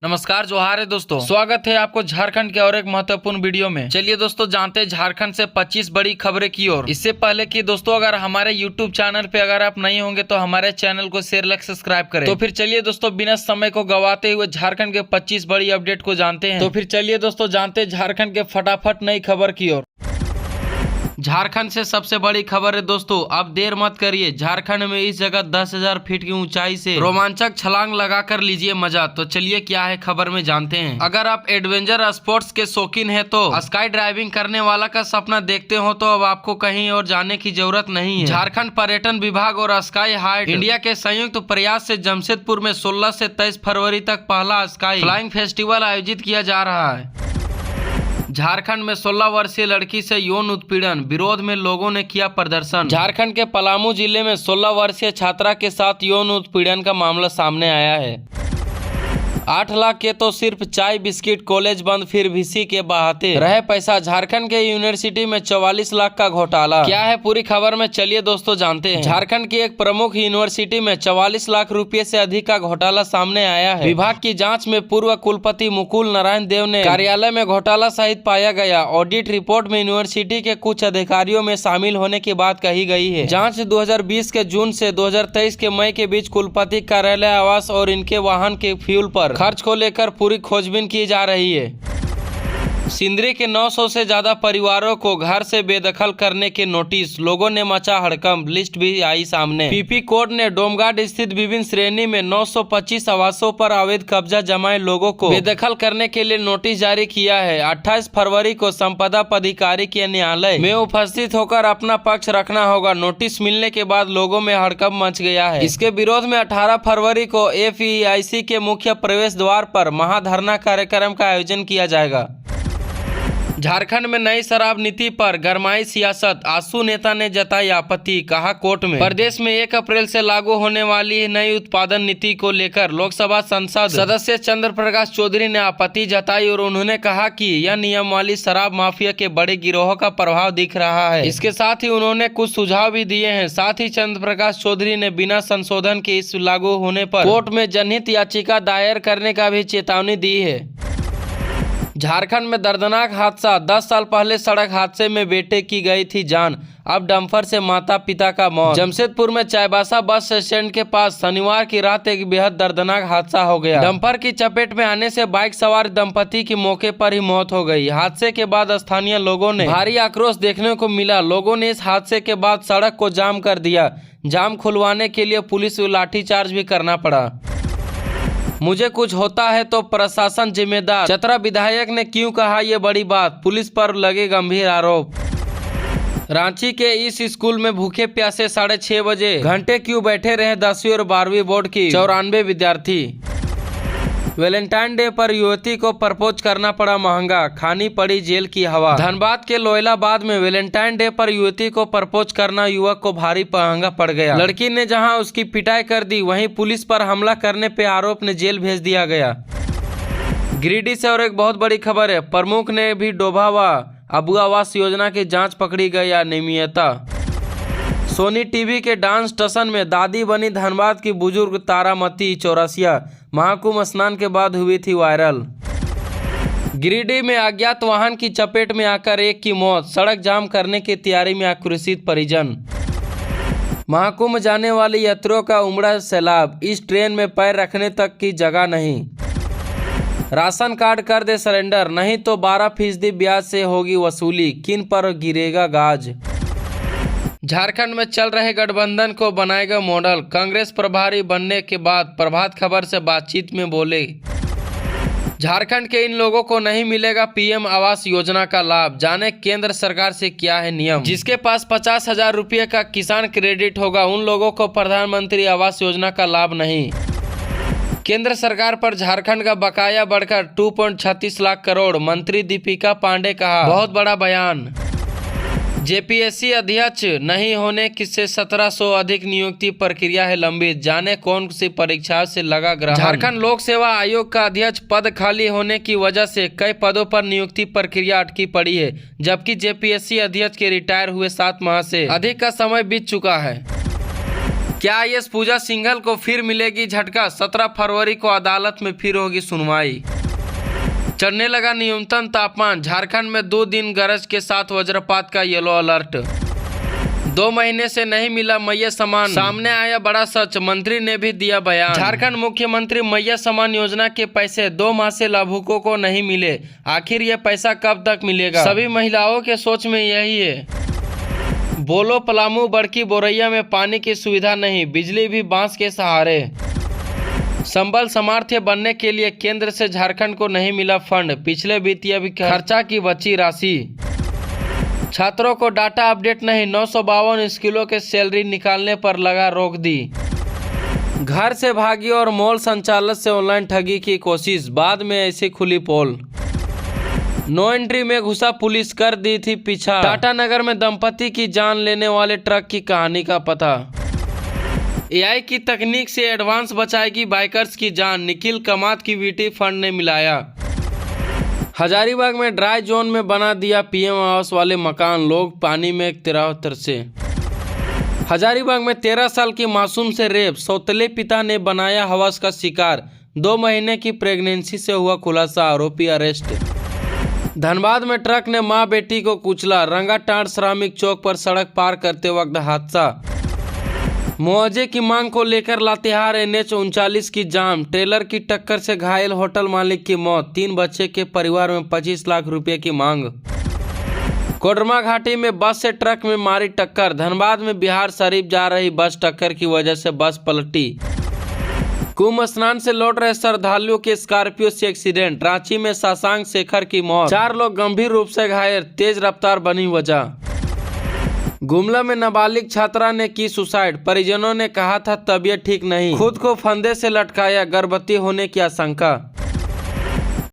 नमस्कार, जोहार है दोस्तों। स्वागत है आपको झारखंड के और एक महत्वपूर्ण वीडियो में। चलिए दोस्तों, जानते हैं झारखंड से 25 बड़ी खबरें की ओर। इससे पहले कि दोस्तों अगर हमारे YouTube चैनल पे अगर आप नहीं होंगे तो हमारे चैनल को शेयर लाइक सब्सक्राइब करें। तो फिर चलिए दोस्तों, बिना समय को गवाते हुए झारखंड के 25 बड़ी अपडेट को जानते हैं। तो फिर चलिए दोस्तों, जानते हैं झारखंड के फटाफट नई खबर की ओर। झारखंड से सबसे बड़ी खबर है दोस्तों, अब देर मत करिए। झारखंड में इस जगह 10,000 फीट की ऊंचाई से रोमांचक छलांग लगाकर लीजिए मजा। तो चलिए क्या है खबर में जानते हैं। अगर आप एडवेंचर स्पोर्ट्स के शौकीन हैं तो स्काई ड्राइविंग करने वाला का सपना देखते हो तो अब आपको कहीं और जाने की जरूरत नहीं है। झारखंड पर्यटन विभाग और स्काई हाइट इंडिया के संयुक्त प्रयास से जमशेदपुर में 16 से 23 फरवरी तक पहला स्काई फ्लाइंग फेस्टिवल आयोजित किया जा रहा है। झारखंड में 16 वर्षीय लड़की से यौन उत्पीड़न विरोध में लोगों ने किया प्रदर्शन। झारखंड के पलामू जिले में 16 वर्षीय छात्रा के साथ यौन उत्पीड़न का मामला सामने आया है। 8 लाख के तो सिर्फ चाय बिस्किट, कॉलेज बंद फिर वीसी के बहाते रहे पैसा। झारखंड के यूनिवर्सिटी में 44 लाख का घोटाला। क्या है पूरी खबर में, चलिए दोस्तों जानते हैं। झारखंड की एक प्रमुख यूनिवर्सिटी में 44 लाख रुपए से अधिक का घोटाला सामने आया है। विभाग की जांच में पूर्व कुलपति मुकुल नारायण देव ने कार्यालय में घोटाला सहित पाया गया। ऑडिट रिपोर्ट में यूनिवर्सिटी के कुछ अधिकारियों में शामिल होने की बात कही गई है। जाँच 2020 के जून से 2023 के मई के बीच कुलपति कार्यालय, आवास और इनके वाहन के फ्यूल पर खर्च को लेकर पूरी खोजबीन की जा रही है। सिंदरी के 900 से ज्यादा परिवारों को घर से बेदखल करने के नोटिस, लोगों ने मचा हड़कंप, लिस्ट भी आई सामने। पीपी कोर्ट ने डोमघाट स्थित विभिन्न श्रेणी में 925 आवासों पर अवैध कब्जा जमाए लोगों को बेदखल करने के लिए नोटिस जारी किया है। 28 फरवरी को संपदा पदाधिकारी के न्यायालय में उपस्थित होकर अपना पक्ष रखना होगा। नोटिस मिलने के बाद लोगों में हड़कंप मच गया है। इसके विरोध में 18 फरवरी को FEIC के मुख्य प्रवेश द्वार पर महाधरना कार्यक्रम का आयोजन किया जाएगा। झारखंड में नई शराब नीति पर गरमाई सियासत, आसू नेता ने जताई आपत्ति, कहा कोर्ट में। प्रदेश में 1 अप्रैल से लागू होने वाली नई उत्पादन नीति को लेकर लोकसभा संसद सदस्य चंद्र प्रकाश चौधरी ने आपत्ति जताई और उन्होंने कहा कि यह नियम वाली शराब माफिया के बड़े गिरोह का प्रभाव दिख रहा है। इसके साथ ही उन्होंने कुछ सुझाव भी दिए हैं। साथ ही चंद्र प्रकाश चौधरी ने बिना संशोधन के इस लागू होने पर कोर्ट में जनहित याचिका दायर करने का भी चेतावनी दी है। झारखंड में दर्दनाक हादसा, 10 साल पहले सड़क हादसे में बेटे की गई थी जान, अब डंपर से माता पिता का मौत। जमशेदपुर में चाईबासा बस स्टैंड के पास शनिवार की रात एक बेहद दर्दनाक हादसा हो गया। डंपर की चपेट में आने से बाइक सवार दंपति की मौके पर ही मौत हो गई। हादसे के बाद स्थानीय लोगों ने भारी आक्रोश देखने को मिला। लोगों ने इस हादसे के बाद सड़क को जाम कर दिया। जाम खुलवाने के लिए पुलिस को लाठीचार्ज भी करना पड़ा। मुझे कुछ होता है तो प्रशासन जिम्मेदार, चतरा विधायक ने क्यों कहा ये बड़ी बात, पुलिस पर लगे गंभीर आरोप। रांची के इस स्कूल में भूखे प्यासे 6:30 बजे घंटे क्यों बैठे रहे 10वीं और 12वीं बोर्ड की 94 विद्यार्थी। वैलेंटाइन डे पर युवती को प्रपोज करना पड़ा महंगा, खानी पड़ी जेल की हवा। धनबाद के लोयलाबाद में वैलेंटाइन डे पर युवती को प्रपोज करना युवक को भारी महंगा पड़ गया। लड़की ने जहां उसकी पिटाई कर दी, वहीं पुलिस पर हमला करने पे आरोप ने जेल भेज दिया गया। गिरिडीह से और एक बहुत बड़ी खबर है, प्रमुख ने भी डोभा व अबू आवास योजना की जाँच पकड़ी गई अनियमितता। सोनी टीवी के डांस स्टेशन में दादी बनी धनबाद की बुजुर्ग तारामती चौरसिया, महाकुंभ स्नान के बाद हुई थी वायरल। गिरिडीह में अज्ञात वाहन की चपेट में आकर एक की मौत, सड़क जाम करने की तैयारी में आक्रोशित परिजन। महाकुंभ जाने वाले यात्रियों का उमड़ा सैलाब, इस ट्रेन में पैर रखने तक की जगह नहीं। राशन कार्ड कर दे सरेंडर, नहीं तो 12% ब्याज से होगी वसूली, किन पर गिरेगा गाज। झारखंड में चल रहे गठबंधन को बनाएगा मॉडल, कांग्रेस प्रभारी बनने के बाद प्रभात खबर से बातचीत में बोले। झारखंड के इन लोगों को नहीं मिलेगा PM आवास योजना का लाभ, जाने केंद्र सरकार से क्या है नियम। जिसके पास 50,000 रुपये का किसान क्रेडिट होगा उन लोगों को प्रधानमंत्री आवास योजना का लाभ नहीं। केंद्र सरकार पर झारखंड का बकाया बढ़कर 2.36 लाख करोड़, मंत्री दीपिका पांडे कहा, बहुत बड़ा बयान। JPSC अध्यक्ष नहीं होने से 1700 अधिक नियुक्ति प्रक्रिया है लंबित, जाने कौन सी परीक्षाओं से लगा ग्रहण। झारखंड लोक सेवा आयोग का अध्यक्ष पद खाली होने की वजह से कई पदों पर नियुक्ति प्रक्रिया अटकी पड़ी है, जबकि JPSC अध्यक्ष के रिटायर हुए 7 माह से अधिक का समय बीत चुका है। क्या आईएएस पूजा सिंघल को फिर मिलेगी झटका? 17 फरवरी को अदालत में फिर होगी सुनवाई। चढ़ने लगा न्यूनतम तापमान, झारखंड में 2 दिन गरज के साथ वज्रपात का येलो अलर्ट। 2 महीने से नहीं मिला मैया सम्मान, सामने आया बड़ा सच, मंत्री ने भी दिया बयान। झारखंड मुख्यमंत्री मैया सम्मान योजना के पैसे 2 माह से लाभुकों को नहीं मिले, आखिर ये पैसा कब तक मिलेगा? सभी महिलाओं के सोच में यही है। बोलो पलामू बड़की बोरैया में पानी की सुविधा नहीं, बिजली भी बांस के सहारे। संबल सामर्थ्य बनने के लिए केंद्र से झारखंड को नहीं मिला फंड, पिछले वित्तीय खर्चा की बची राशि। छात्रों को डाटा अपडेट नहीं, 952 स्कूलों के सैलरी निकालने पर लगा रोक दी। घर से भागी और मॉल संचालक से ऑनलाइन ठगी की कोशिश, बाद में ऐसी खुली पोल। नो एंट्री में घुसा पुलिस, कर दी थी पीछा। टाटा नगर में दंपति की जान लेने वाले ट्रक की कहानी का पता। एआई की तकनीक से एडवांस बचाएगी बाइकर्स की जान, निखिल कमात की वीटी फंड ने मिलाया। हजारीबाग में ड्राई जोन में बना दिया पीएम आवास वाले मकान, लोग पानी में तिरावतर से। हजारीबाग में 13 साल की मासूम से रेप, सौतेले पिता ने बनाया हवस का शिकार, 2 महीने की प्रेगनेंसी से हुआ खुलासा, आरोपी अरेस्ट। धनबाद में ट्रक ने मां बेटी को कुचला, रंगाटांड़ श्रमिक चौक पर सड़क पार करते वक्त हादसा। मुआवजे की मांग को लेकर लातेहार NH 39 की जाम, ट्रेलर की टक्कर से घायल होटल मालिक की मौत, 3 बच्चे के परिवार में 25 लाख रुपए की मांग। कोडरमा घाटी में बस से ट्रक में मारी टक्कर, धनबाद में बिहार शरीफ जा रही बस टक्कर की वजह से बस पलटी। कुंभ स्नान से लौट रहे श्रद्धालुओं के स्कॉर्पियो से एक्सीडेंट, रांची में शशांक शेखर की मौत, 4 लोग गंभीर रूप से घायल, तेज रफ्तार बनी वजह। गुमला में नाबालिग छात्रा ने की सुसाइड, परिजनों ने कहा था तबीयत ठीक नहीं, खुद को फंदे से लटकाया, गर्भवती होने की आशंका।